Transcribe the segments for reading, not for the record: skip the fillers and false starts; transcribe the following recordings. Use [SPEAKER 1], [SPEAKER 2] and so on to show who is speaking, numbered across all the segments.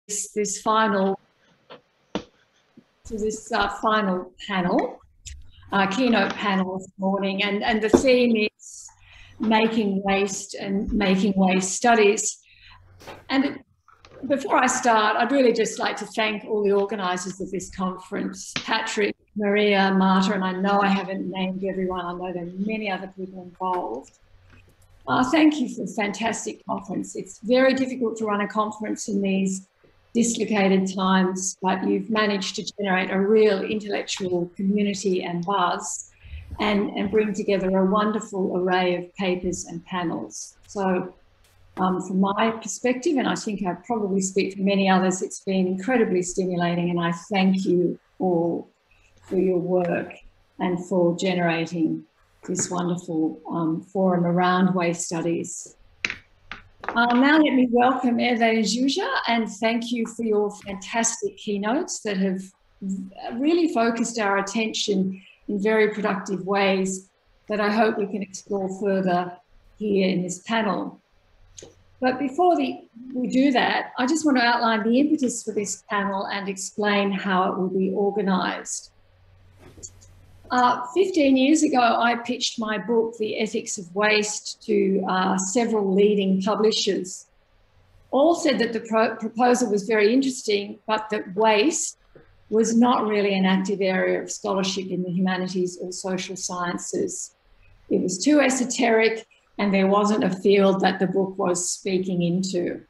[SPEAKER 1] this final panel, keynote panel this morning, and the theme is making waste and making waste studies. And before I start, I'd really just like to thank all the organisers of this conference, Patrick, Maria, Marta, and I know I haven't named everyone. I know there are many other people involved. Thank you for a fantastic conference. It's very difficult to run a conference in these dislocated times, but you've managed to generate a real intellectual community and buzz and bring together a wonderful array of papers and panels. So from my perspective, and I think I probably speak for many others, it's been incredibly stimulating, and I thank you all for your work and for generating this wonderful forum around waste studies. Now let me welcome Herve and Zsuzsa, and thank you for your fantastic keynotes that have really focused our attention in very productive ways that I hope we can explore further here in this panel. But before we do that, I just want to outline the impetus for this panel and explain how it will be organised. 15 years ago, I pitched my book, The Ethics of Waste, to several leading publishers. All said that the proposal was very interesting, but that waste was not really an active area of scholarship in the humanities or social sciences. It was too esoteric, and there wasn't a field that the book was speaking into.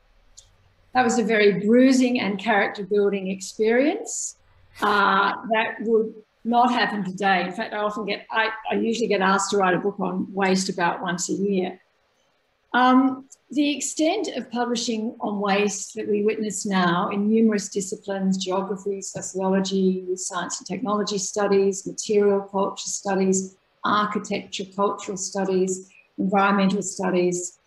[SPEAKER 1] That was a very bruising and character-building experience that would not happen today. In fact, I usually get asked to write a book on waste about once a year. The extent of publishing on waste that we witness now in numerous disciplines, geography, sociology, science and technology studies, material culture studies, architecture, cultural studies, environmental studies,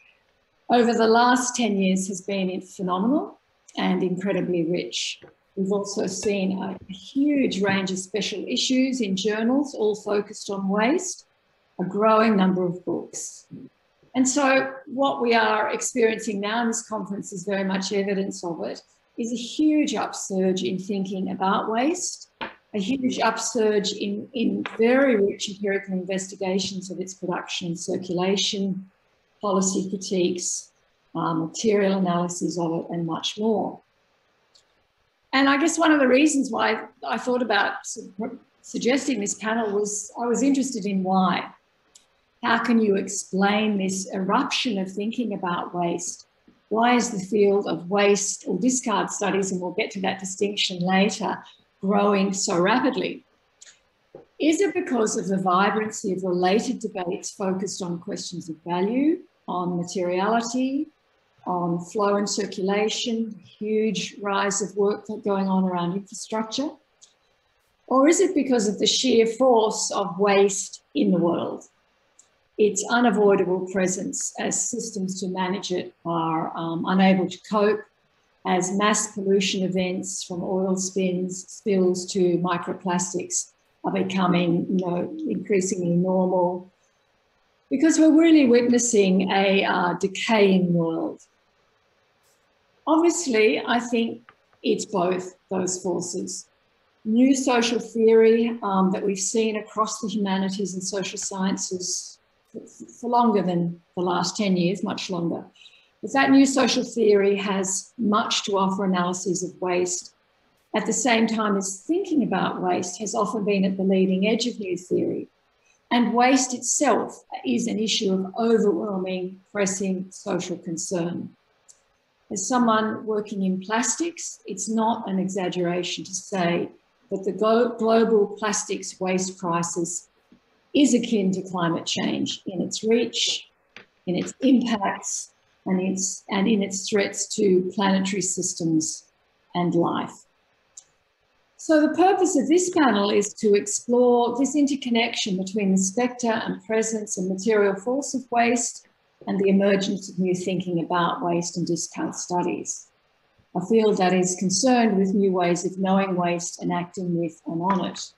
[SPEAKER 1] over the last 10 years has been phenomenal and incredibly rich. We've also seen a huge range of special issues in journals, all focused on waste, a growing number of books. And so what we are experiencing now in this conference is very much evidence of it, is a huge upsurge in thinking about waste, a huge upsurge in very rich empirical investigations of its production and circulation, policy critiques, material analyses of it, and much more. And I guess one of the reasons why I thought about suggesting this panel was I was interested in why. How can you explain this eruption of thinking about waste? Why is the field of waste or discard studies, and we'll get to that distinction later, growing so rapidly? Is it because of the vibrancy of related debates focused on questions of value, on materiality, on flow and circulation, huge rise of work going on around infrastructure? Or is it because of the sheer force of waste in the world? Its unavoidable presence as systems to manage it are unable to cope, as mass pollution events from oil spills to microplastics are becoming, increasingly normal, because we're really witnessing a decaying world. Obviously, I think it's both those forces. New social theory that we've seen across the humanities and social sciences for longer than the last 10 years, much longer. But that new social theory has much to offer analyses of waste. At the same time as thinking about waste has often been at the leading edge of new theory. And waste itself is an issue of overwhelming, pressing social concern. As someone working in plastics, it's not an exaggeration to say that the global plastics waste crisis is akin to climate change in its reach, in its impacts, and in its threats to planetary systems and life. So the purpose of this panel is to explore this interconnection between the spectre and presence and material force of waste and the emergence of new thinking about waste and discard studies, a field that is concerned with new ways of knowing waste and acting with and on it.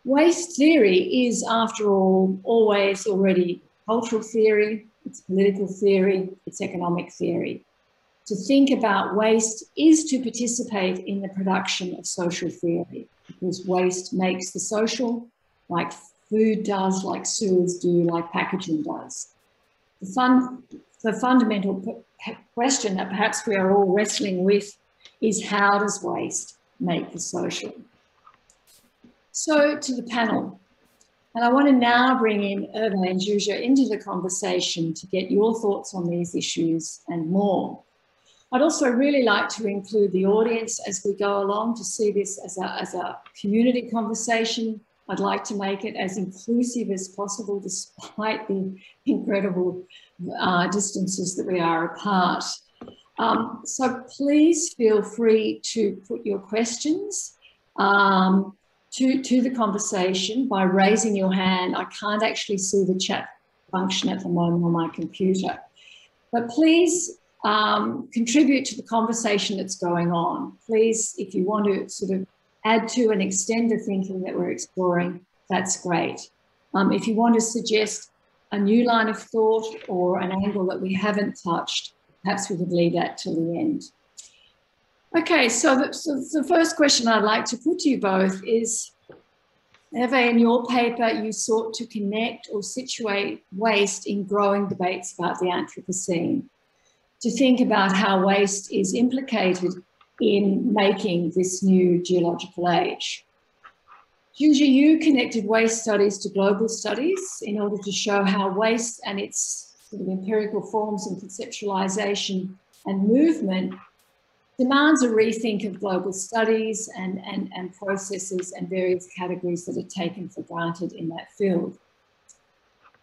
[SPEAKER 1] Waste theory is, after all, already cultural theory, it's political theory, it's economic theory. To think about waste is to participate in the production of social theory, because waste makes the social, like food does, like sewers do, like packaging does. The fundamental question that perhaps we are all wrestling with is, how does waste make the social? So to the panel, and I want to now bring in Herve and Zsuzsa into the conversation to get your thoughts on these issues and more. I'd also really like to include the audience as we go along to see this as a community conversation. I'd like to make it as inclusive as possible, despite the incredible distances that we are apart. So please feel free to put your questions to the conversation by raising your hand. I can't actually see the chat function at the moment on my computer, but please contribute to the conversation that's going on. Please, if you want to sort of add to and extend the thinking that we're exploring, that's great. If you want to suggest a new line of thought or an angle that we haven't touched, perhaps we could leave that till the end. Okay, so the first question I'd like to put to you both is, Herve, in your paper, you sought to connect or situate waste in growing debates about the Anthropocene, to think about how waste is implicated in making this new geological age. Zsuzsa, you connected waste studies to global studies in order to show how waste and its sort of empirical forms and conceptualization and movement demands a rethink of global studies and processes and various categories that are taken for granted in that field.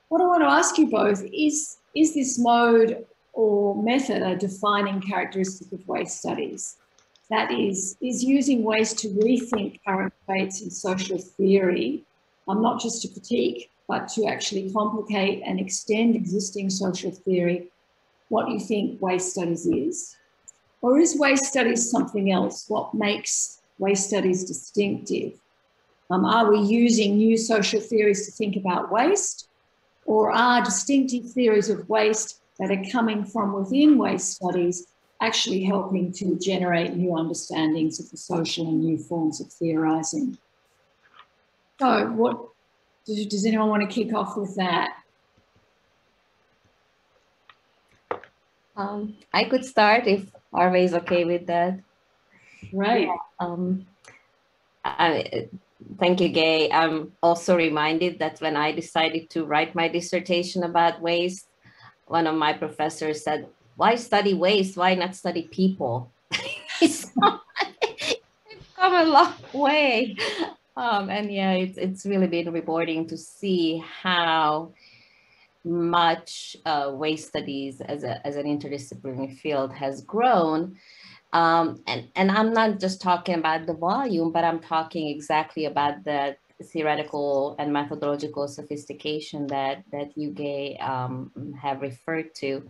[SPEAKER 1] What I want to ask you both is this mode or method a defining characteristic of waste studies? That is using waste to rethink current debates in social theory, not just to critique, but to actually complicate and extend existing social theory, what you think waste studies is? Or is waste studies something else? What makes waste studies distinctive? Are we using new social theories to think about waste? Or are distinctive theories of waste that are coming from within waste studies actually helping to generate new understandings of the social and new forms of theorising? So does anyone want to kick off with that?
[SPEAKER 2] I could start if Herve is okay with that.
[SPEAKER 1] Right.
[SPEAKER 2] Thank you, Gay. I'm also reminded that when I decided to write my dissertation about waste, one of my professors said, "Why study waste? Why not study people?" It's come a long way. And yeah, it's really been rewarding to see how much waste studies as an interdisciplinary field has grown. And I'm not just talking about the volume, but I'm talking exactly about the theoretical and methodological sophistication that you, Gay, have referred to.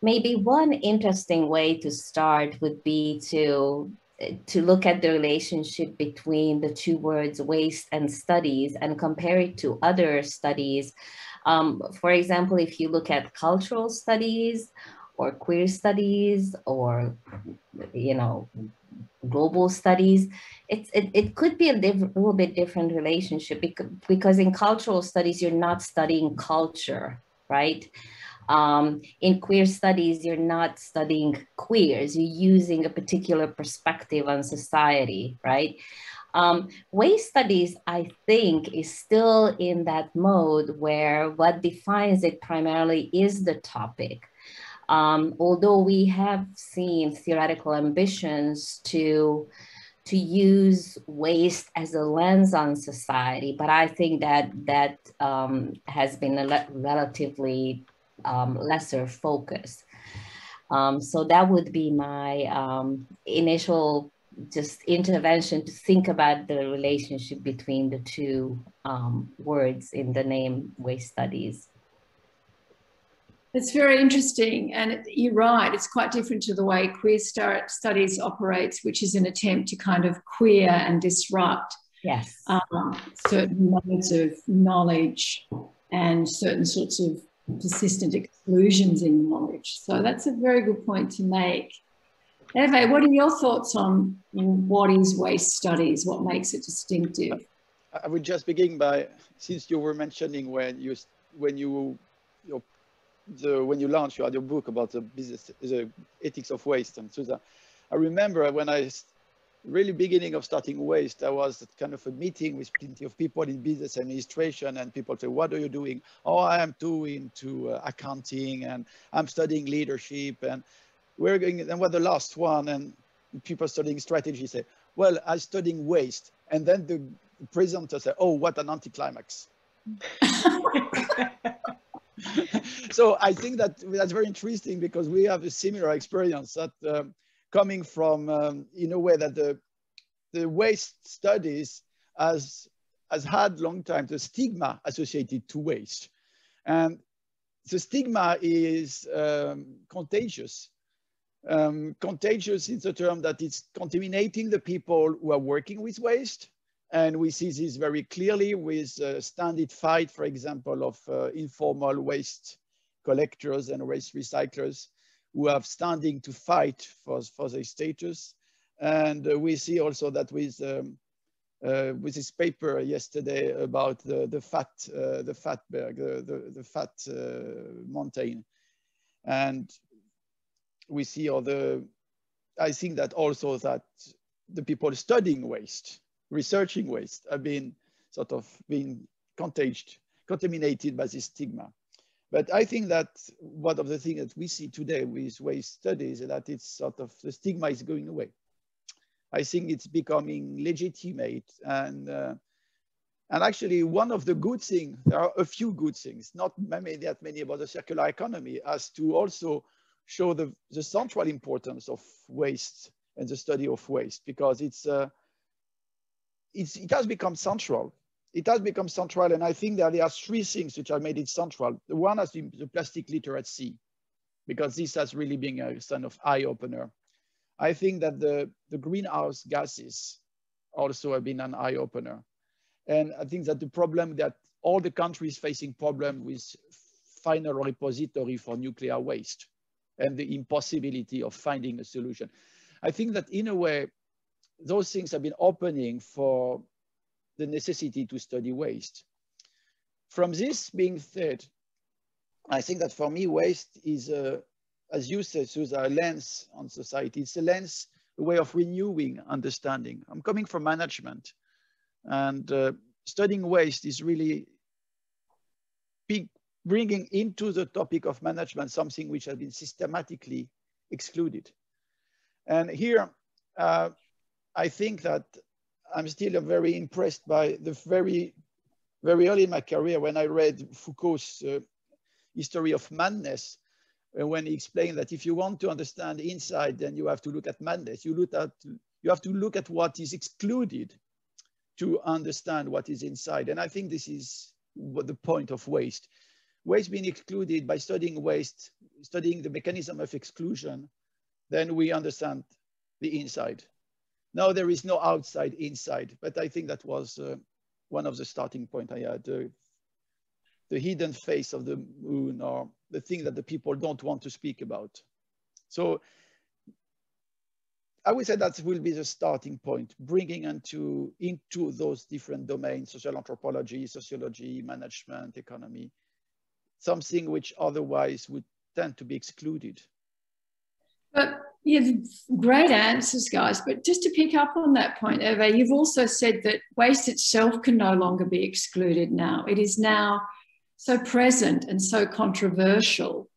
[SPEAKER 2] Maybe one interesting way to start would be to look at the relationship between the two words waste and studies and compare it to other studies. For example, if you look at cultural studies or queer studies or, you know, global studies, it could be a little bit different relationship because in cultural studies, you're not studying culture, right? In queer studies, you're not studying queers, you're using a particular perspective on society, right? Waste studies, I think, is still in that mode where what defines it primarily is the topic. Although we have seen theoretical ambitions to use waste as a lens on society, but I think that has been a relatively lesser focus. So that would be my initial just intervention to think about the relationship between the two words in the name waste studies.
[SPEAKER 1] It's very interesting, and you're right, it's quite different to the way queer studies operates, which is an attempt to kind of queer and disrupt
[SPEAKER 2] yes.
[SPEAKER 1] Certain modes of knowledge and certain sorts of persistent exclusions in knowledge. So that's a very good point to make. Herve, what are your thoughts on what is waste studies? What makes it distinctive?
[SPEAKER 3] I would just begin by, since you were mentioning when you launched your book about the ethics of waste, and Zsuzsa, I remember when really beginning of starting waste, I was at kind of a meeting with plenty of people in business administration, and people say, what are you doing? Oh, I am too into accounting, and I'm studying leadership, and we're going, and we're the last one, and people studying strategy say, well, I'm studying waste. And then the presenter said, oh, what an anticlimax. So I think that's very interesting, because we have a similar experience that coming from, in a way that the waste studies has had long time the stigma associated to waste. And the stigma is contagious. Contagious is the term that it's contaminating the people who are working with waste. And we see this very clearly with standard fight, for example, of informal waste collectors and waste recyclers who are standing to fight for their status. And we see also that with this paper yesterday about the fat mountain. And we see I think that also that the people studying waste, researching waste, have been sort of contaminated by this stigma. But I think that one of the things that we see today with waste studies is that it's sort of, the stigma is going away. I think it's becoming legitimate, and actually one of the good things, there are a few good things, not that many about the circular economy, as to also show the central importance of waste and the study of waste, because it has become central. It has become central, and I think that there are three things which have made it central. The one has been the plastic litter at sea, because this has really been a kind of eye-opener. I think that the greenhouse gases also have been an eye-opener. And I think that the problem that all the countries facing problem with final repository for nuclear waste and the impossibility of finding a solution. I think that in a way, those things have been opening for the necessity to study waste. From this being said, I think that for me, waste is, as you said, Zsuzsa, a lens on society. It's a lens, a way of renewing understanding. I'm coming from management, and studying waste is really bringing into the topic of management something which has been systematically excluded. And here, I think that I'm still very impressed by the very early in my career when I read Foucault's History of Madness, when he explained that if you want to understand inside, then you have to look at madness. You have to look at what is excluded to understand what is inside. And I think this is what the point of waste. Waste being excluded, by studying waste, studying the mechanism of exclusion, then we understand the inside. Now there is no outside, inside, but I think that was one of the starting points I had, the hidden face of the moon, or the thing that the people don't want to speak about. So I would say that will be the starting point, bringing into those different domains, social anthropology, sociology, management, economy, something which otherwise would tend to be excluded.
[SPEAKER 1] But yeah, great answers, guys. But just to pick up on that point, Herve, you've also said that waste itself can no longer be excluded now. It is now so present and so controversial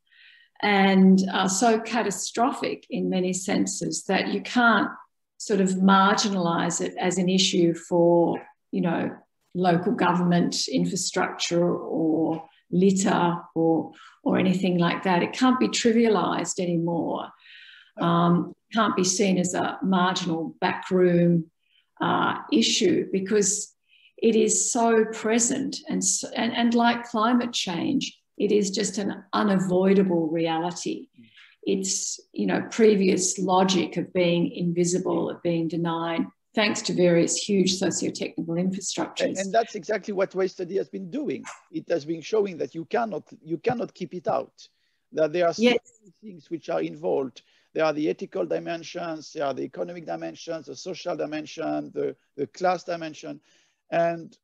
[SPEAKER 1] and so catastrophic in many senses that you can't sort of marginalize it as an issue for, you know, local government infrastructure or litter or anything like that. It can't be trivialized anymore. Can't be seen as a marginal backroom issue, because it is so present, and like climate change, it is just an unavoidable reality. It's, you know, previous logic of being invisible, of being denied, thanks to various huge socio-technical infrastructures.
[SPEAKER 3] And that's exactly what waste study has been doing. It has been showing that you cannot keep it out, that there are so many things which are involved. There are the ethical dimensions, there are the economic dimensions, the social dimension, the class dimension. And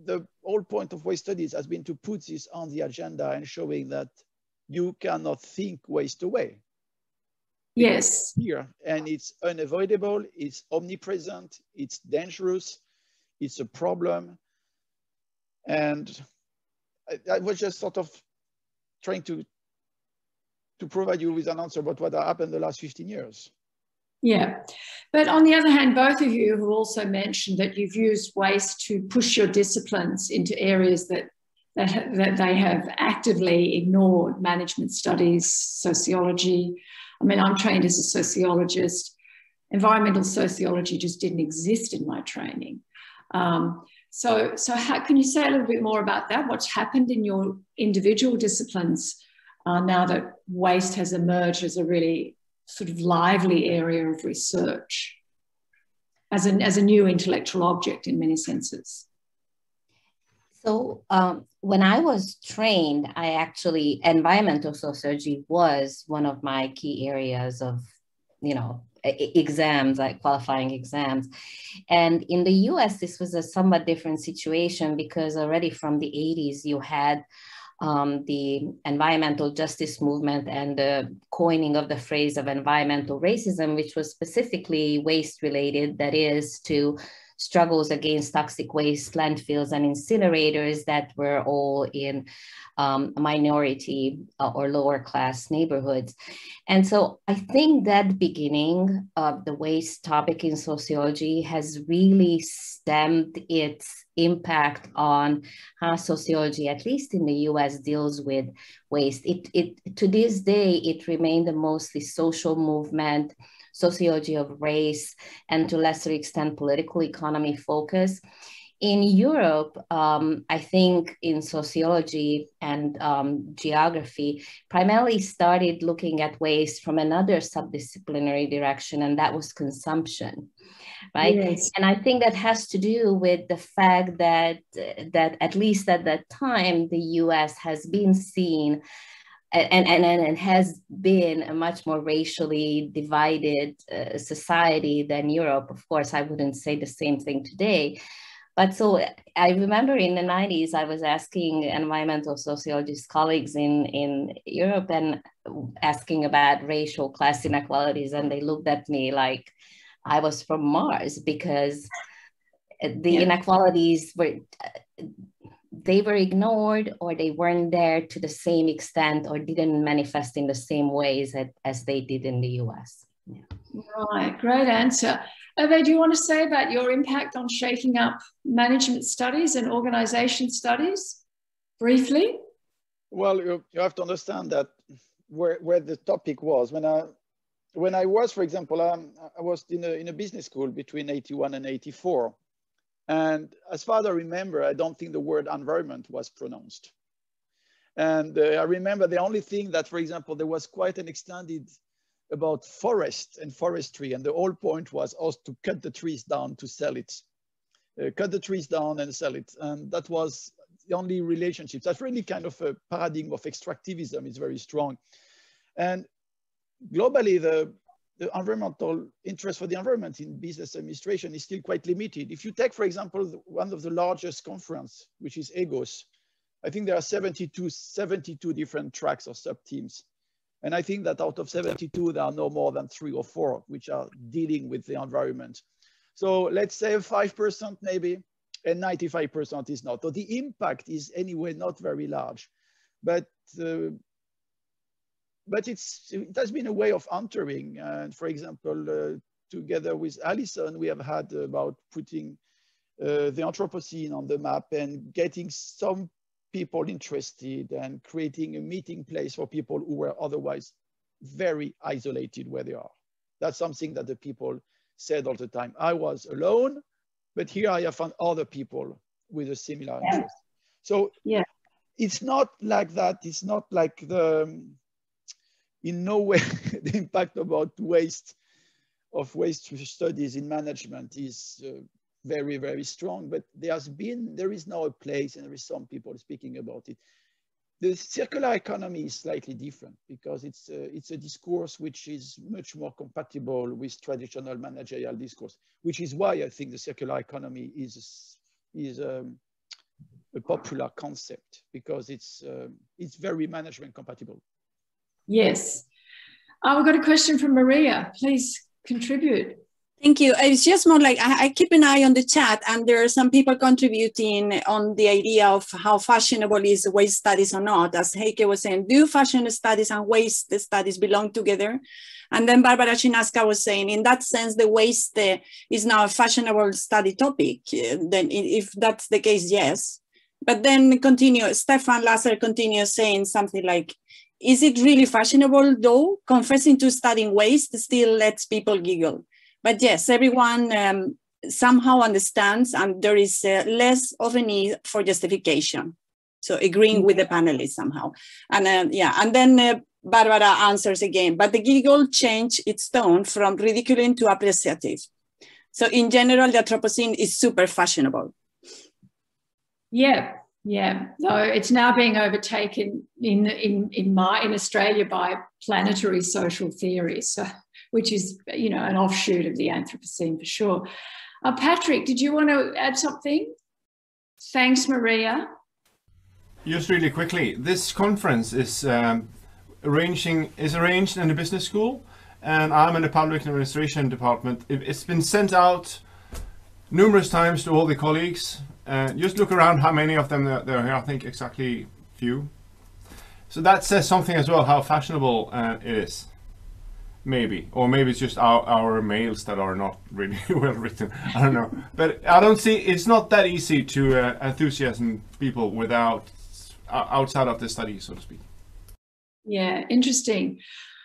[SPEAKER 3] the whole point of waste studies has been to put this on the agenda and showing that you cannot think waste away.
[SPEAKER 1] Yes.
[SPEAKER 3] Here, and it's unavoidable, it's omnipresent, it's dangerous, it's a problem. And I was just sort of trying to provide you with an answer about what happened the last 15 years.
[SPEAKER 1] Yeah, but on the other hand, both of you have also mentioned that you've used waste to push your disciplines into areas that they have actively ignored: management studies, sociology. I mean, I'm trained as a sociologist. Environmental sociology just didn't exist in my training. So how can you say a little bit more about that? What's happened in your individual disciplines now that waste has emerged as a really sort of lively area of research, as a new intellectual object in many senses?
[SPEAKER 2] So when I was trained, environmental sociology was one of my key areas of, exams, like qualifying exams. And in the US, this was a somewhat different situation because already from the 80s, you had the environmental justice movement and the coining of the phrase of environmental racism, which was specifically waste related, that is to struggles against toxic waste, landfills, and incinerators that were all in minority or lower class neighborhoods. And so I think that beginning of the waste topic in sociology has really stemmed its impact on how sociology, at least in the US, deals with waste. To this day, it remained a mostly social movement, sociology of race, and to a lesser extent, political economy focus. In Europe, I think in sociology and geography, primarily started looking at waste from another subdisciplinary direction, and that was consumption, right?
[SPEAKER 1] Yes.
[SPEAKER 2] And I think that has to do with the fact that at least at that time, the US has been seen and has been a much more racially divided society than Europe. Of course, I wouldn't say the same thing today. But so I remember in the 90s, I was asking environmental sociologist colleagues in Europe and asking about racial class inequalities. And they looked at me like I was from Mars, because the inequalities were ignored, or they weren't there to the same extent, or didn't manifest in the same ways as they did in the US. Yeah.
[SPEAKER 1] Right, great answer. Herve, do you want to say about your impact on shaking up management studies and organization studies briefly?
[SPEAKER 3] Well, you have to understand that where the topic was. When I was, for example, I was in a business school between 81 and 84. And as far as I remember, I don't think the word environment was pronounced. And I remember the only thing that, for example, there was quite an extended about forest and forestry. And the whole point was also to cut the trees down to sell it. Cut the trees down and sell it. And that was the only relationship. That's really kind of a paradigm of extractivism. It's very strong. And globally, the environmental interest for the environment in business administration is still quite limited. If you take, for example, one of the largest conference, which is EGOS, I think there are 72 different tracks or sub-teams. And I think that out of 72, there are no more than 3 or 4 which are dealing with the environment. So let's say 5% maybe, and 95% is not. So the impact is anyway not very large. But it has been a way of entering. And for example, together with Alison, we have had about putting the Anthropocene on the map and getting some people interested and creating a meeting place for people who were otherwise very isolated where they are. That's something that the people said all the time. I was alone, but here I have found other people with a similar interest. So it's not like that. It's not like in no way the impact about waste of waste studies in management is very, very strong, but there is now a place, and there is some people speaking about it. The circular economy is slightly different because it's a discourse which is much more compatible with traditional managerial discourse, which is why I think the circular economy is a popular concept, because it's very management compatible.
[SPEAKER 1] Yes. We've got a question from Maria. Please contribute.
[SPEAKER 4] Thank you. It's just more like I keep an eye on the chat, and there are some people contributing on the idea of how fashionable is waste studies or not. As Heike was saying, do fashion studies and waste studies belong together? And then Barbara Chinaska was saying, in that sense, the waste is now a fashionable study topic. Then if that's the case, yes. But then Stefan Lasser continues saying something like, is it really fashionable though? Confessing to studying waste still lets people giggle. But yes, everyone somehow understands, and there is less of a need for justification. So agreeing with the panelists somehow. And yeah, and then Barbara answers again, but the giggle changed its tone from ridiculing to appreciative. So in general, the Anthropocene is super fashionable.
[SPEAKER 1] Yeah, yeah. No, it's now being overtaken in Australia by planetary social theory. So, which is, you know, an offshoot of the Anthropocene for sure. Patrick, did you want to add something? Thanks, Maria.
[SPEAKER 5] Just really quickly, this conference is arranged in a business school, and I'm in the public administration department. It's been sent out numerous times to all the colleagues. Just look around how many of them there are here. I think exactly few. So that says something as well, how fashionable it is. Maybe, or maybe it's just our mails that are not really well written. I don't know, but I don't see. It's not that easy to enthusiasm people without outside of the study, so to speak.
[SPEAKER 1] Yeah, interesting.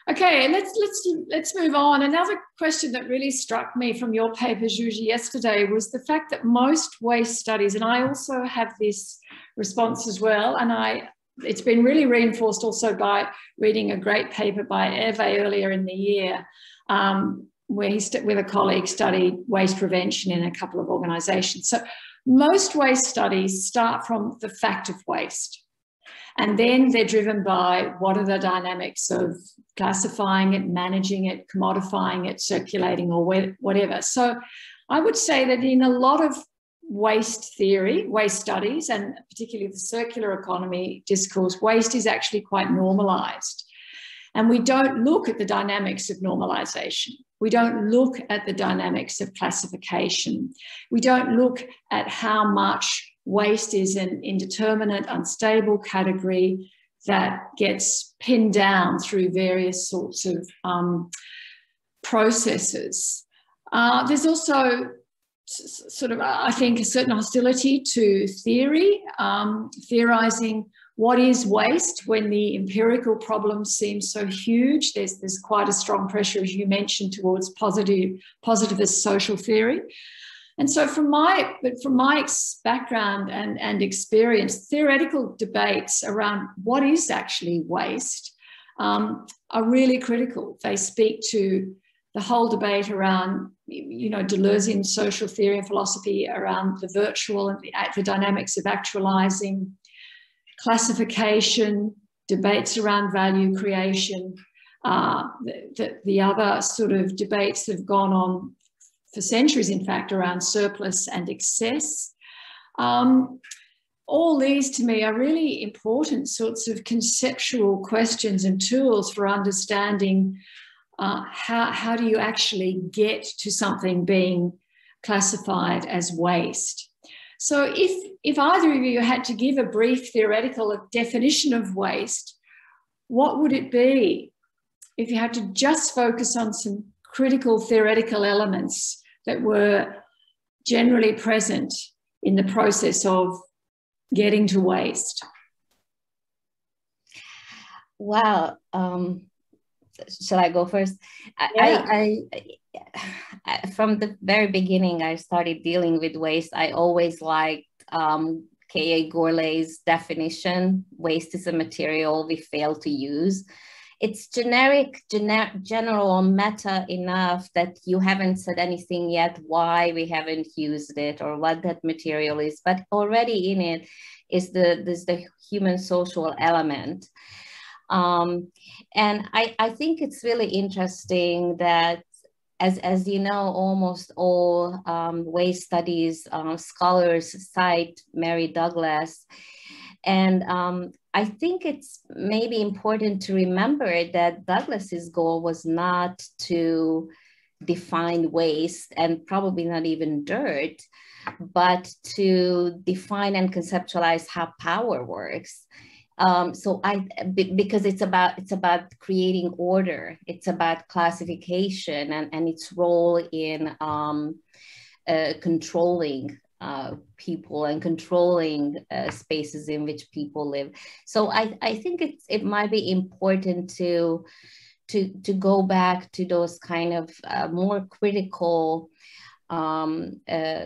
[SPEAKER 1] Okay, let's move on. Another question that really struck me from your paper, Zsuzsa, yesterday was the fact that most waste studies, and I also have this response as well, and it's been really reinforced also by reading a great paper by Herve earlier in the year, where he with a colleague studied waste prevention in a couple of organisations. So most waste studies start from the fact of waste, and then they're driven by what are the dynamics of classifying it, managing it, commodifying it, circulating, or whatever. So I would say that in a lot of waste theory, waste studies, and particularly the circular economy discourse, waste is actually quite normalized. And we don't look at the dynamics of normalization. We don't look at the dynamics of classification. We don't look at how much waste is an indeterminate, unstable category that gets pinned down through various sorts of processes. There's also sort of, I think, a certain hostility to theory, theorizing what is waste when the empirical problem seems so huge. There's quite a strong pressure, as you mentioned, towards positivist social theory. And so from my background and experience, theoretical debates around what is actually waste are really critical. They speak to the whole debate around, you know, Deleuzean social theory and philosophy around the virtual and the dynamics of actualizing, classification, debates around value creation. The other sort of debates that have gone on for centuries, in fact, around surplus and excess. All these, to me, are really important sorts of conceptual questions and tools for understanding how do you actually get to something being classified as waste. So if either of you had to give a brief theoretical definition of waste, what would it be if you had to just focus on some critical theoretical elements that were generally present in the process of getting to waste?
[SPEAKER 2] Well, shall I go first?
[SPEAKER 1] Yeah.
[SPEAKER 2] From the very beginning, I started dealing with waste. I always liked K.A. Gourlay's definition: waste is a material we fail to use. it's general or meta enough that you haven't said anything yet why we haven't used it or what that material is, but already in it is the human social element. And I think it's really interesting that, as you know, almost all waste studies scholars cite Mary Douglas. And I think it's maybe important to remember that Douglas's goal was not to define waste, and probably not even dirt, but to define and conceptualize how power works. Because it's about creating order, it's about classification and its role in controlling people and controlling spaces in which people live. So I think it might be important to go back to those kind of more critical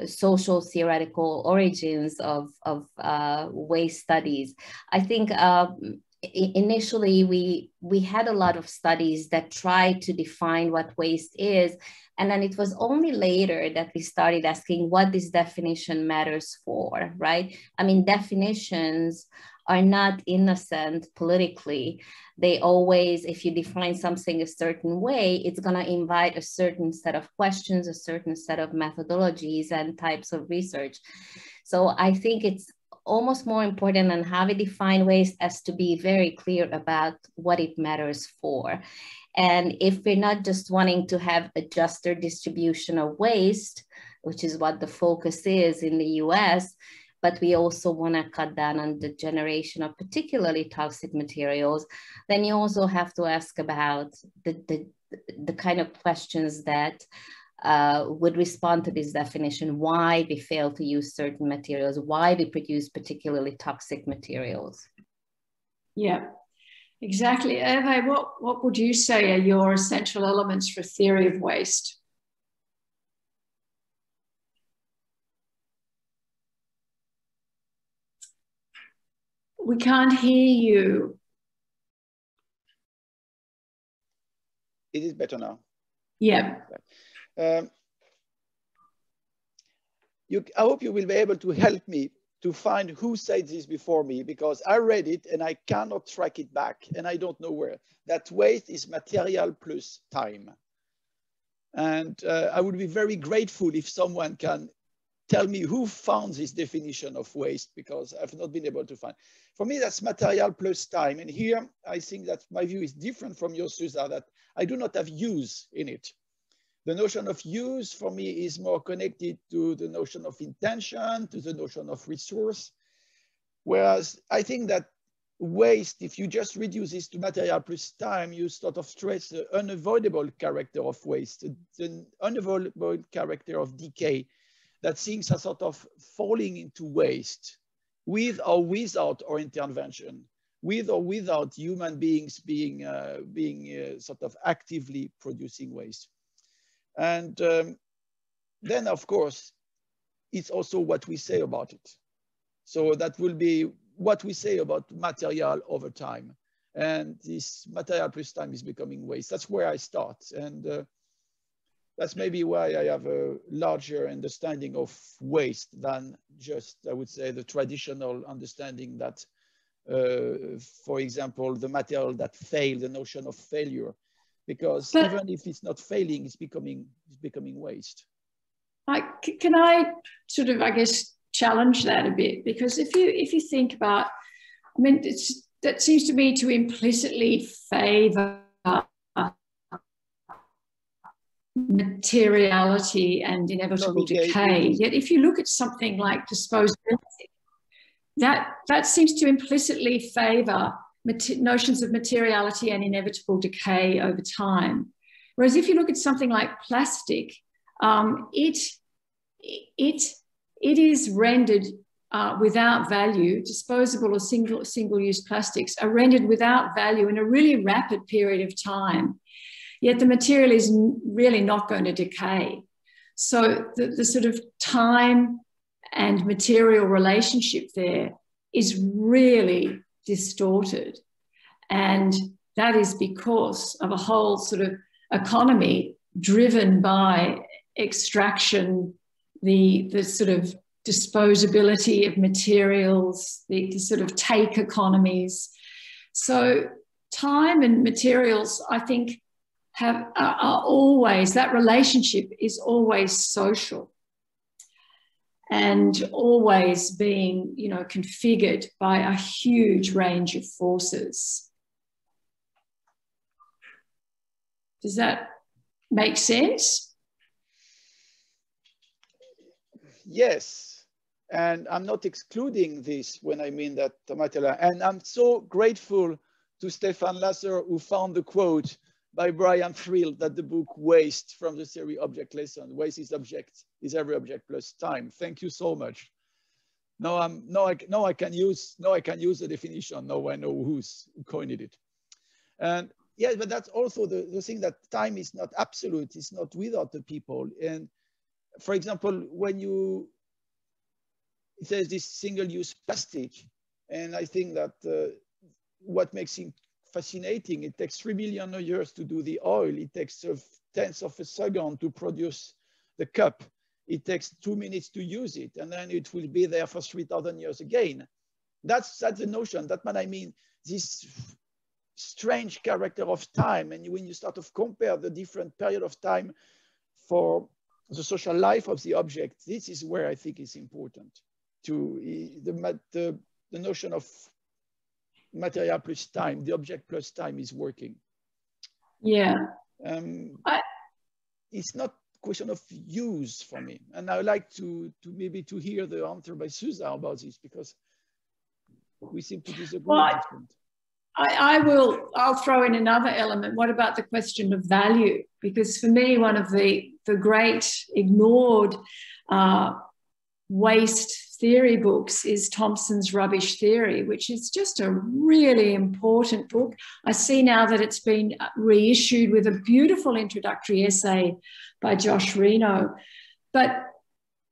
[SPEAKER 2] social theoretical origins of waste studies. I think initially we had a lot of studies that tried to define what waste is, and then it was only later that we started asking what this definition matters for, right? I mean, definitions are not innocent politically. They always, if you define something a certain way, it's going to invite a certain set of questions, a certain set of methodologies and types of research. So I think it's almost more important than how we define waste as to be very clear about what it matters for. And if we're not just wanting to have a juster distribution of waste, which is what the focus is in the US, but we also want to cut down on the generation of particularly toxic materials, then you also have to ask about the kind of questions that would respond to this definition, why we fail to use certain materials, why we produce particularly toxic materials.
[SPEAKER 1] Yeah, exactly. Herve, what would you say are your essential elements for theory of waste? We can't hear you.
[SPEAKER 3] It is better now.
[SPEAKER 1] Yeah.
[SPEAKER 3] I hope you will be able to help me to find who said this before me, because I read it and I cannot track it back and I don't know where. That waste is material plus time. And I would be very grateful if someone can tell me who found this definition of waste, because I've not been able to find. For me, that's material plus time. And here, I think that my view is different from yours, Zsuzsa, that I do not have use in it. The notion of use for me is more connected to the notion of intention, to the notion of resource. Whereas I think that waste, if you just reduce this to material plus time, you sort of stress the unavoidable character of waste, the unavoidable character of decay, that things are sort of falling into waste with or without our intervention, with or without human beings being sort of actively producing waste. And then, of course, it's also what we say about it. So that will be what we say about material over time. And this material plus time is becoming waste. That's where I start. And that's maybe why I have a larger understanding of waste than just, I would say, the traditional understanding that, for example, the material that failed, the notion of failure, because even if it's not failing, it's becoming waste.
[SPEAKER 1] Can I sort of, I guess, challenge that a bit? Because if you think about, I mean, that seems to me to implicitly favor materiality and inevitable decay. Yet if you look at something like disposability, that seems to implicitly favor notions of materiality and inevitable decay over time. Whereas if you look at something like plastic, it is rendered without value. Disposable or single-use plastics are rendered without value in a really rapid period of time. Yet the material is really not going to decay. So the sort of time and material relationship there is really distorted. And that is because of a whole sort of economy driven by extraction, the sort of disposability of materials, the sort of take economies. So time and materials, I think, are always, that relationship is always social and always being, you know, configured by a huge range of forces. Does that make sense?
[SPEAKER 3] Yes, and I'm not excluding this when I mean that material. And I'm so grateful to Stefan Lasser, who found the quote by Brian Friel that the book Waste from the Theory Object Lesson. Waste is every object plus time. Thank you so much. Now I can use the definition. Now I know who coined it. And yes, but that's also the thing, that time is not absolute. It's not without the people. And for example, when there's this single-use plastic, and I think that what makes it fascinating, it takes 3 million years to do the oil. It takes a tenth of a second to produce the cup. It takes 2 minutes to use it, and then it will be there for 3,000 years again. That's the notion. That what I mean, this strange character of time. And when you start to compare the different period of time for the social life of the object, this is where I think it's important to the notion of material plus time, the object plus time is working.
[SPEAKER 1] Yeah.
[SPEAKER 3] It's not a question of use for me. And I would like to maybe to hear the answer by Zsuzsa about this, because we seem to disagree.
[SPEAKER 1] Well, I'll throw in another element. What about the question of value? Because for me, one of the great ignored waste theory books is Thompson's Rubbish Theory, which is just a really important book. I see now that it's been reissued with a beautiful introductory essay by Josh Reno. But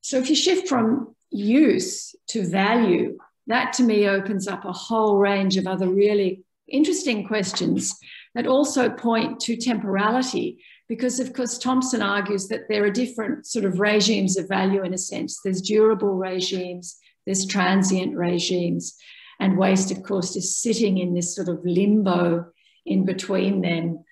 [SPEAKER 1] so if you shift from use to value, that to me opens up a whole range of other really interesting questions that also point to temporality, because of course Thompson argues that there are different sort of regimes of value in a sense. There's durable regimes, there's transient regimes, and waste of course is sitting in this sort of limbo in between them,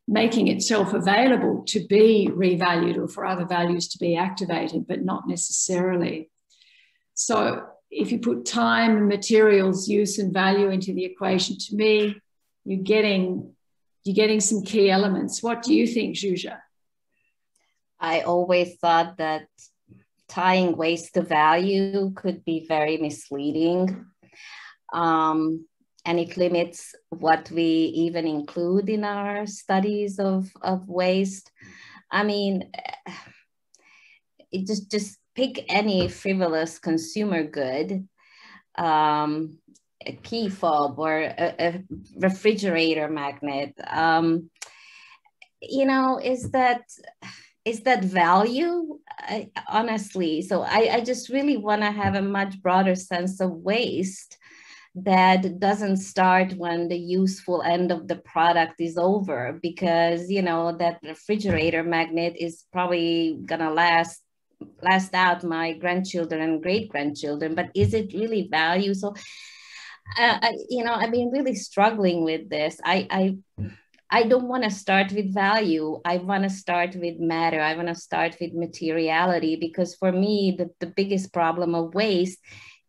[SPEAKER 1] making itself available to be revalued or for other values to be activated, but not necessarily. So if you put time and materials, use and value into the equation, to me, you're getting some key elements. What do you think, Zsuzsa?
[SPEAKER 2] I always thought that tying waste to value could be very misleading. And it limits what we even include in our studies of waste. I mean, it just pick any frivolous consumer good, a key fob or a refrigerator magnet. You know, is that value? Honestly, so I just really want to have a much broader sense of waste that doesn't start when the useful end of the product is over, because, you know, that refrigerator magnet is probably gonna last out my grandchildren and great-grandchildren, but is it really value? So, you know, I've been really struggling with this. I don't want to start with value. I want to start with matter. I want to start with materiality, because for me, the biggest problem of waste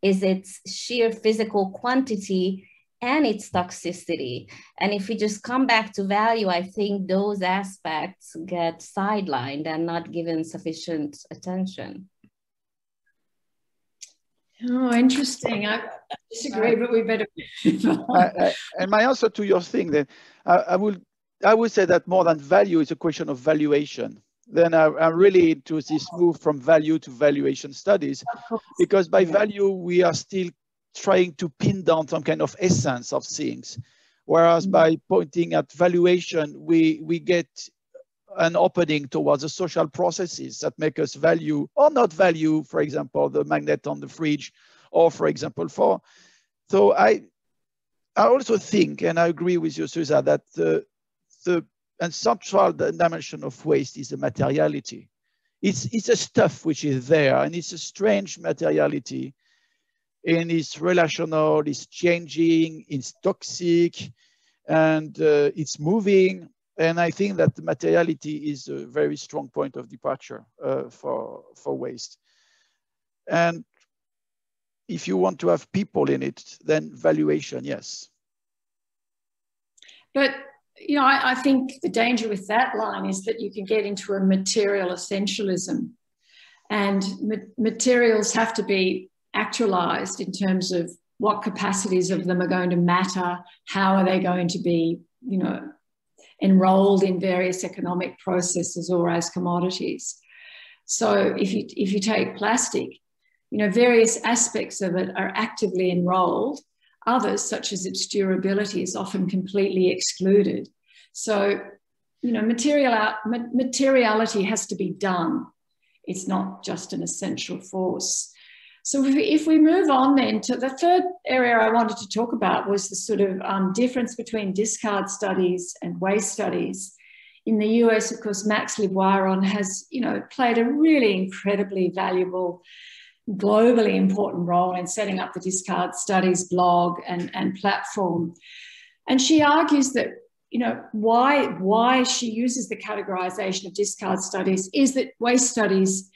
[SPEAKER 2] is its sheer physical quantity and its toxicity. And if we just come back to value, I think those aspects get sidelined and not given sufficient attention.
[SPEAKER 1] Oh, interesting. I disagree, but we better move on.
[SPEAKER 3] And my answer to your thing, then, I would say that more than value is a question of valuation. Then I'm really into this move from value to valuation studies, because by value, we are still trying to pin down some kind of essence of things. Whereas by pointing at valuation, we get an opening towards the social processes that make us value or not value, for example, the magnet on the fridge, or for example, so I also think, and I agree with you, Zsuzsa, that the central dimension of waste is the materiality. It's a stuff which is there, and it's a strange materiality, and it's relational, it's changing, it's toxic, and it's moving. And I think that the materiality is a very strong point of departure for waste. And if you want to have people in it, then valuation, yes.
[SPEAKER 1] But, you know, I think the danger with that line is that you can get into a material essentialism, and materials have to be actualized in terms of what capacities of them are going to matter, how are they going to be, you know, enrolled in various economic processes or as commodities. So if you take plastic, you know, various aspects of it are actively enrolled. Others, such as its durability, is often completely excluded. So, you know, materiality has to be done. It's not just an essential force. So if we move on then to the third area I wanted to talk about was the sort of difference between discard studies and waste studies. In the US, of course, Max Liboiron has, you know, played a really incredibly valuable, globally important role in setting up the Discard Studies blog and platform. And she argues that, you know, why she uses the categorization of discard studies is that waste studies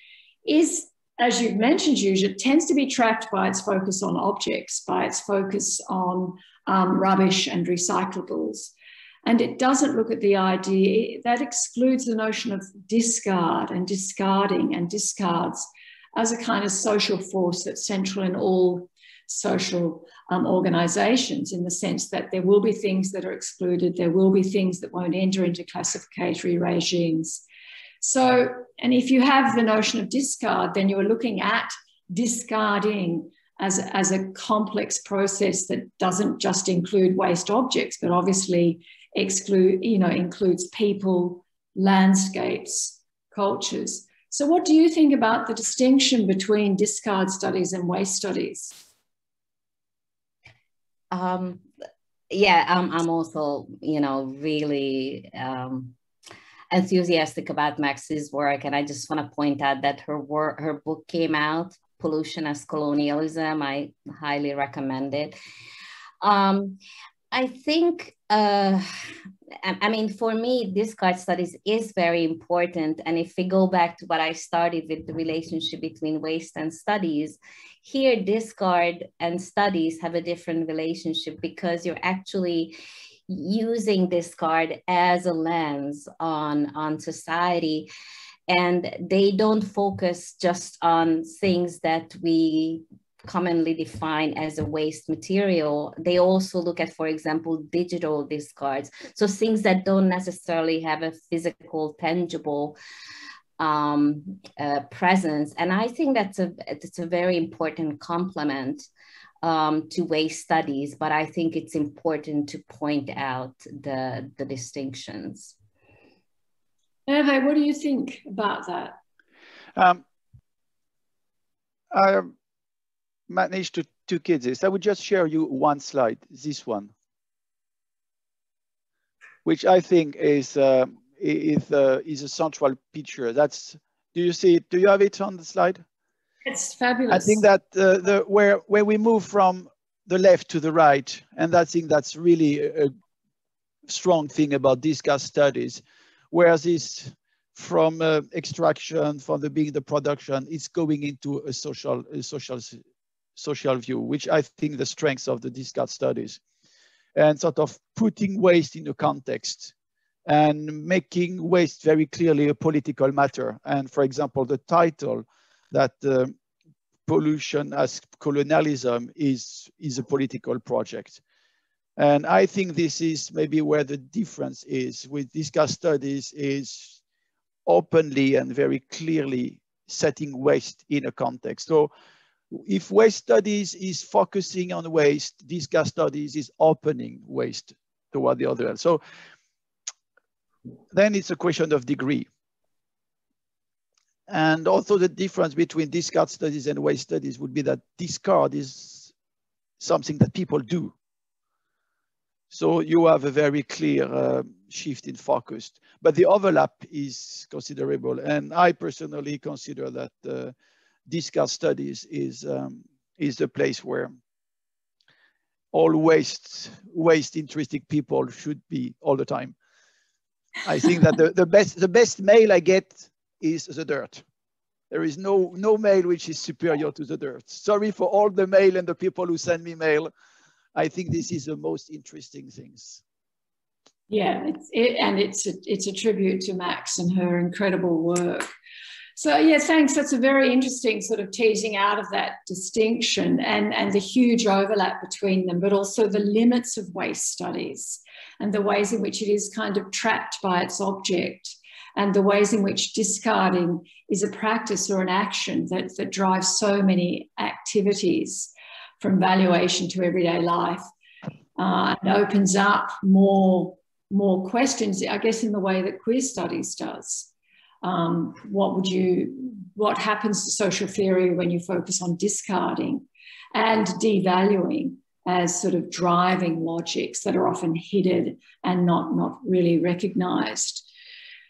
[SPEAKER 1] is, as you've mentioned, Zsuzsa, tends to be trapped by its focus on objects, by its focus on rubbish and recyclables. And it doesn't look at the idea, that excludes the notion of discard and discarding and discards as a kind of social force that's central in all social organizations, in the sense that there will be things that are excluded, there will be things that won't enter into classificatory regimes. So, and if you have the notion of discard, then you're looking at discarding as a complex process that doesn't just include waste objects, but obviously includes people, landscapes, cultures. So what do you think about the distinction between discard studies and waste studies?
[SPEAKER 2] I'm also, you know, really enthusiastic about Max's work, and I just want to point out that her book came out, Pollution as Colonialism. I highly recommend it. I think, I mean, for me, discard studies is very important. And if we go back to what I started with, the relationship between waste and studies, here discard and studies have a different relationship, because you're actually using discard as a lens on society. And they don't focus just on things that we commonly define as a waste material. They also look at, for example, digital discards. So things that don't necessarily have a physical, tangible presence. And I think it's a very important complement to waste studies, but I think it's important to point out the distinctions.
[SPEAKER 1] Herve, what do you think about that?
[SPEAKER 3] I managed to get this. I would just share you one slide, this one, which I think is a central picture. That's, do you see it? Do you have it on the slide?
[SPEAKER 1] It's fabulous.
[SPEAKER 3] I think that where we move from the left to the right, and I think that's really a strong thing about discard studies, whereas this from extraction, from the production, it's going into a social view, which I think the strengths of the discard studies, and sort of putting waste in a context and making waste very clearly a political matter. And for example, the title that pollution as colonialism is a political project. And I think this is maybe where the difference is with discard studies, is openly and very clearly setting waste in a context. So if waste studies is focusing on waste, discard studies is opening waste toward the other end. So then it's a question of degree. And also the difference between discard studies and waste studies would be that discard is something that people do. So you have a very clear shift in focus, but the overlap is considerable. And I personally consider that discard studies is the place where all waste interested people should be all the time. I think that the best mail I get is the dirt. There is no mail which is superior to the dirt. Sorry for all the mail and the people who send me mail. I think this is the most interesting things.
[SPEAKER 1] Yeah, it's a tribute to Max and her incredible work. So yeah, thanks. That's a very interesting sort of teasing out of that distinction and the huge overlap between them, but also the limits of waste studies and the ways in which it is kind of trapped by its object, and the ways in which discarding is a practice or an action that drives so many activities from valuation to everyday life, and opens up more questions, I guess, in the way that queer studies does. What happens to social theory when you focus on discarding and devaluing as sort of driving logics that are often hidden and not really recognized?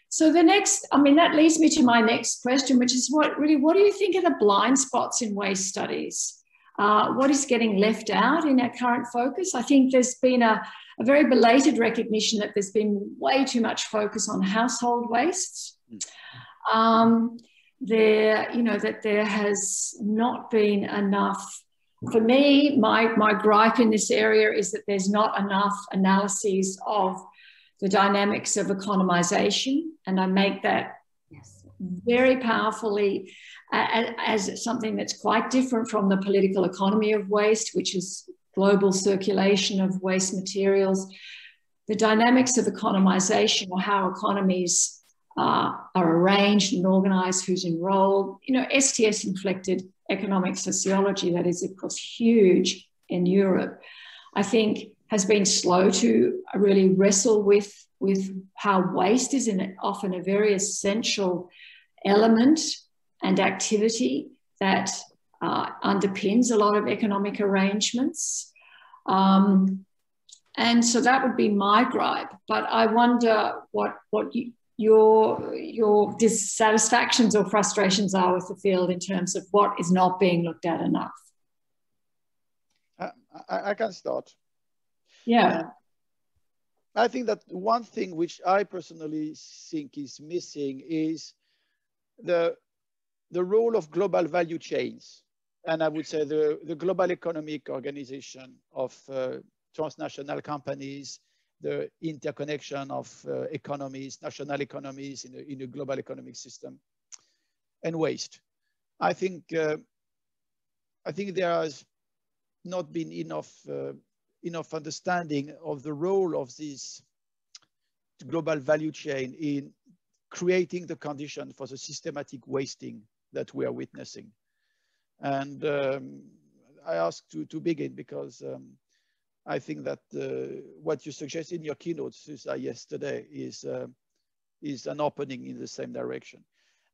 [SPEAKER 1] So the next, I mean, that leads me to my next question, which is what do you think are the blind spots in waste studies? What is getting left out in our current focus? I think there's been a very belated recognition that there's been way too much focus on household wastes. That there has not been enough. For me, my gripe in this area is that there's not enough analyses of the dynamics of economization, and I make that very powerfully as something that's quite different from the political economy of waste, which is global circulation of waste materials. The dynamics of economization, or how economies are arranged and organized, who's enrolled, STS-inflected economic sociology, that is, of course, huge in Europe, I think has been slow to really wrestle with how waste is often a very essential element and activity that underpins a lot of economic arrangements. And so that would be my gripe. But I wonder what your dissatisfactions or frustrations are with the field in terms of what is not being looked at enough.
[SPEAKER 3] I can start.
[SPEAKER 1] Yeah.
[SPEAKER 3] I think that one thing which I personally think is missing is the role of global value chains. And I would say the global economic organization of transnational companies, the interconnection of economies, national economies in a global economic system, and waste. I think there has not been enough understanding of the role of this global value chain in creating the condition for the systematic wasting that we are witnessing. And I ask to begin because I think that what you suggested in your keynotes, Zsuzsa, yesterday is an opening in the same direction.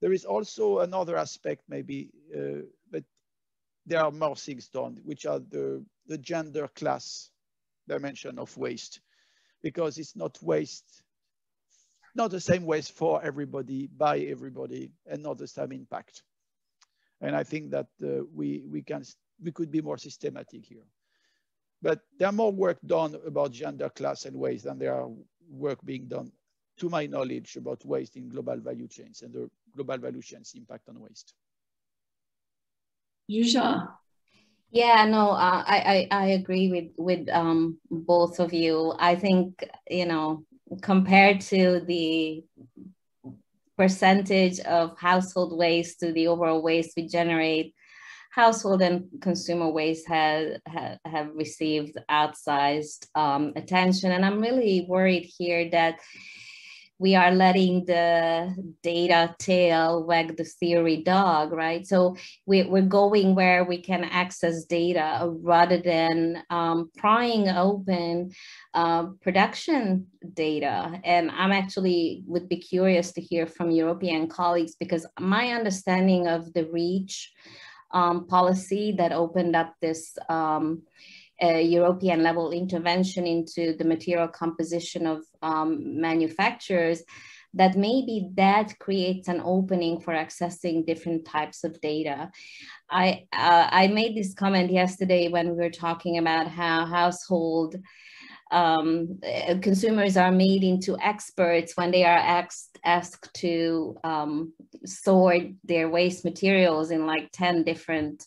[SPEAKER 3] There is also another aspect maybe, but there are more things done, which are the gender class dimension of waste, because it's not waste, not the same waste for everybody, by everybody, and not the same impact. And I think that we could be more systematic here. But there are more work done about gender, class, and waste than there are work being done, to my knowledge, about waste in global value chains and the global value chains impact on waste.
[SPEAKER 1] Zsuzsa.
[SPEAKER 2] Yeah, no, I agree with both of you. I think, compared to the percentage of household waste to the overall waste we generate, household and consumer waste have received outsized attention. And I'm really worried here that we are letting the data tail wag the theory dog, right? So we're going where we can access data rather than prying open production data. And I'm actually would be curious to hear from European colleagues, because my understanding of the REACH policy that opened up this European level intervention into the material composition of manufacturers, that maybe that creates an opening for accessing different types of data. I made this comment yesterday when we were talking about how household consumers are made into experts when they are asked to sort their waste materials in like 10 different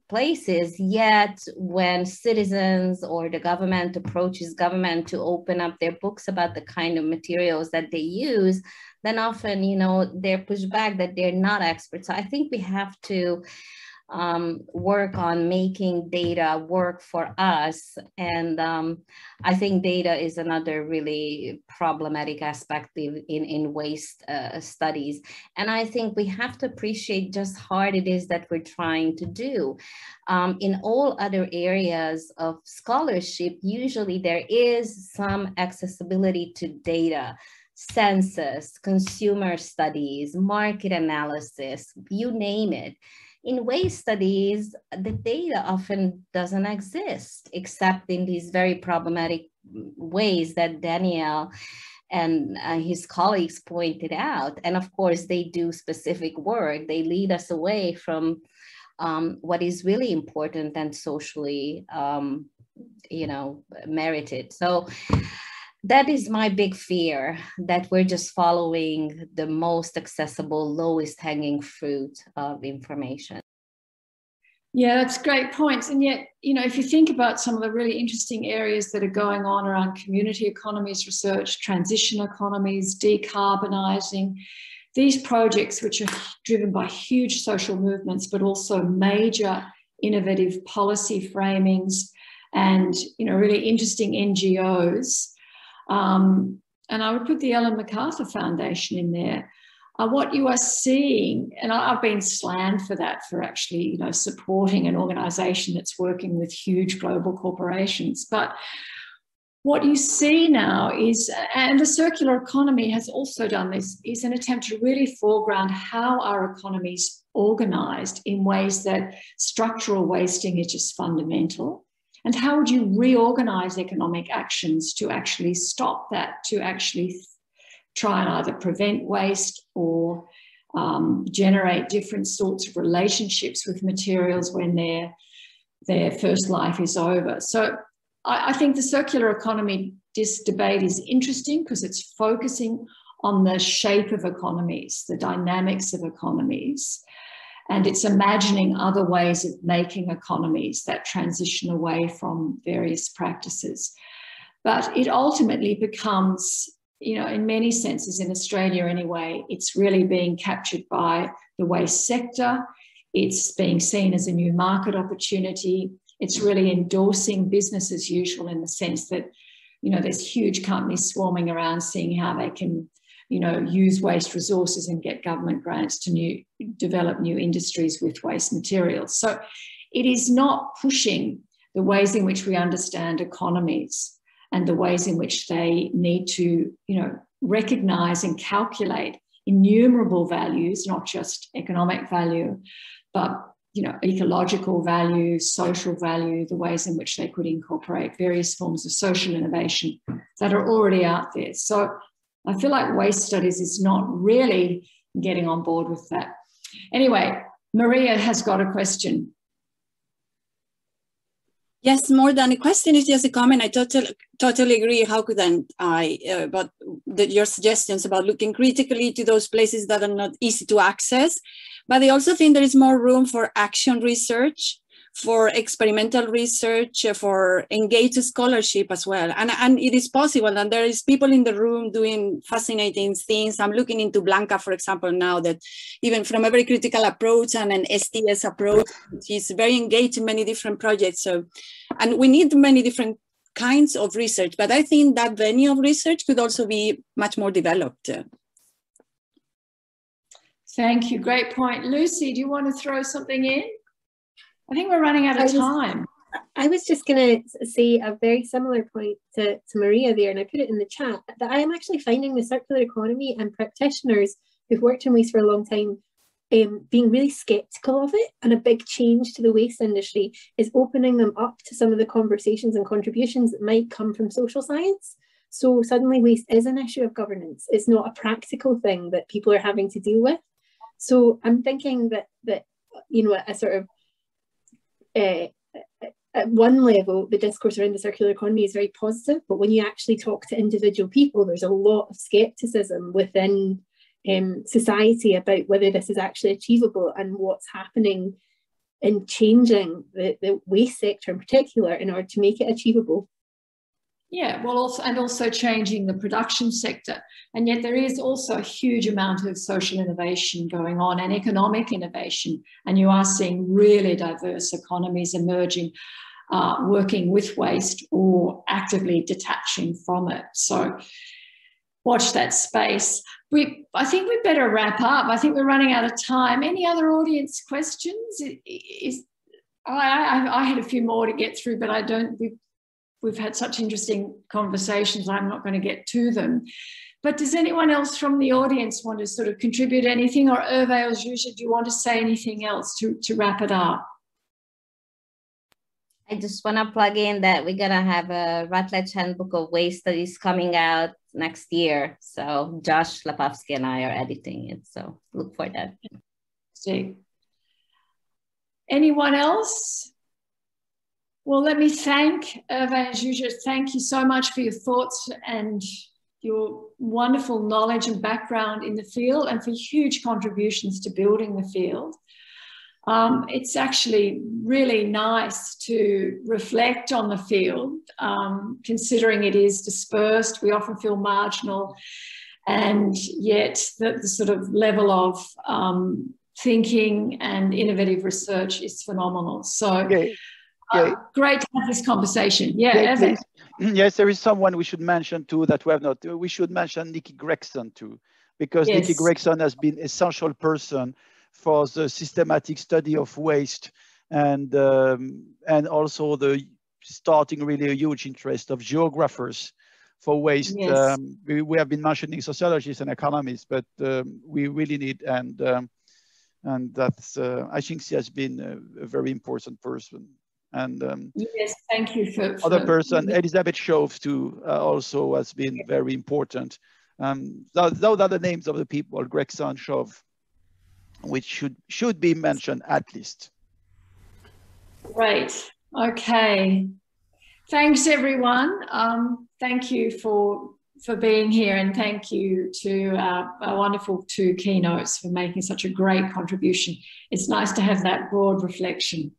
[SPEAKER 2] places. Yet when citizens or the government approaches government to open up their books about the kind of materials that they use, then often, you know, they're pushed back that they're not experts. So I think we have to work on making data work for us. And I think data is another really problematic aspect in waste studies. And I think we have to appreciate just how hard it is that we're trying to do. In all other areas of scholarship, usually there is some accessibility to data. Census, consumer studies, market analysis, you name it. In waste studies, the data often doesn't exist, except in these very problematic ways that Daniel and his colleagues pointed out. And of course, they do specific work. They lead us away from what is really important and socially, you know, merited. So that is my big fear, that we're just following the most accessible, lowest hanging fruit of information.
[SPEAKER 1] Yeah, that's great points. And yet, you know, if you think about some of the really interesting areas that are going on around community economies research, transition economies, decarbonising, these projects which are driven by huge social movements, but also major innovative policy framings and, you know, really interesting NGOs. And I would put the Ellen MacArthur Foundation in there. What you are seeing, and I've been slammed for that, for actually, you know, supporting an organisation that's working with huge global corporations. But what you see now is, and the circular economy has also done this, is an attempt to really foreground how our economy is organised in ways that structural wasting is just fundamental. And how would you reorganise economic actions to actually stop that, to actually try and either prevent waste or generate different sorts of relationships with materials when their first life is over. So I think the circular economy, this debate is interesting because it's focusing on the shape of economies, the dynamics of economies. And it's imagining other ways of making economies that transition away from various practices. But it ultimately becomes, you know, in many senses, in Australia anyway, it's really being captured by the waste sector. It's being seen as a new market opportunity. It's really endorsing business as usual in the sense that, you know, there's huge companies swarming around seeing how they can, you know, use waste resources and get government grants to develop new industries with waste materials. So it is not pushing the ways in which we understand economies and the ways in which they need to, you know, recognise and calculate innumerable values, not just economic value, but, you know, ecological value, social value, the ways in which they could incorporate various forms of social innovation that are already out there. So I feel like waste studies is not really getting on board with that. Anyway, Maria has got a question.
[SPEAKER 4] Yes, more than a question, it's just a comment. I totally agree. How could I about your suggestions about looking critically to those places that are not easy to access. But I also think there is more room for action research, for experimental research, for engaged scholarship as well. And it is possible, and there is people in the room doing fascinating things. I'm looking into Blanca, for example, now, that even from a very critical approach and an STS approach, she's very engaged in many different projects. So, and we need many different kinds of research, but I think that venue of research could also be much more developed.
[SPEAKER 1] Thank you, great point. Lucy, do you want to throw something in? I think we're running out of time.
[SPEAKER 6] I was just going to say a very similar point to Maria there, and I put it in the chat, that I am actually finding the circular economy and practitioners who've worked in waste for a long time being really skeptical of it, and a big change to the waste industry is opening them up to some of the conversations and contributions that might come from social science. So suddenly waste is an issue of governance. It's not a practical thing that people are having to deal with. So I'm thinking that you know, a sort of at one level, the discourse around the circular economy is very positive, but when you actually talk to individual people, there's a lot of skepticism within society about whether this is actually achievable and what's happening in changing the waste sector in particular in order to make it achievable.
[SPEAKER 1] Yeah, well, also changing the production sector. And yet there is also a huge amount of social innovation going on and economic innovation. And you are seeing really diverse economies emerging, working with waste or actively detaching from it. So watch that space. I think we better wrap up. I think we're running out of time. Any other audience questions? I had a few more to get through, but I don't. We've had such interesting conversations, I'm not going to get to them. But does anyone else from the audience want to sort of contribute anything? Or Herve or Zsuzsa, do you want to say anything else to wrap it up?
[SPEAKER 2] I just want to plug in that we're going to have a Routledge Handbook of Waste Studies coming out next year. So Josh Lepofsky and I are editing it. So look for that.
[SPEAKER 1] See. Anyone else? Well, let me thank Herve and Zsuzsa. Thank you so much for your thoughts and your wonderful knowledge and background in the field and for huge contributions to building the field. It's actually really nice to reflect on the field, considering it is dispersed. We often feel marginal, and yet the sort of level of thinking and innovative research is phenomenal. So great to have this conversation. Yeah, Herve.
[SPEAKER 3] Yes, there is someone we should mention too that we have not. We should mention Nikki Gregson too, because Nikki Gregson has been an essential person for the systematic study of waste and also the starting really a huge interest of geographers for waste.
[SPEAKER 1] Yes.
[SPEAKER 3] We have been mentioning sociologists and economists, but we really need, and that's, I think she has been a very important person. And
[SPEAKER 1] yes, thank you for
[SPEAKER 3] other person, Elizabeth Shove too, also has been very important. Those are the names of the people, Gregson, Shove, which should be mentioned at least.
[SPEAKER 1] Great. Okay. Thanks, everyone. Thank you for being here, and thank you to our wonderful two keynotes for making such a great contribution. It's nice to have that broad reflection.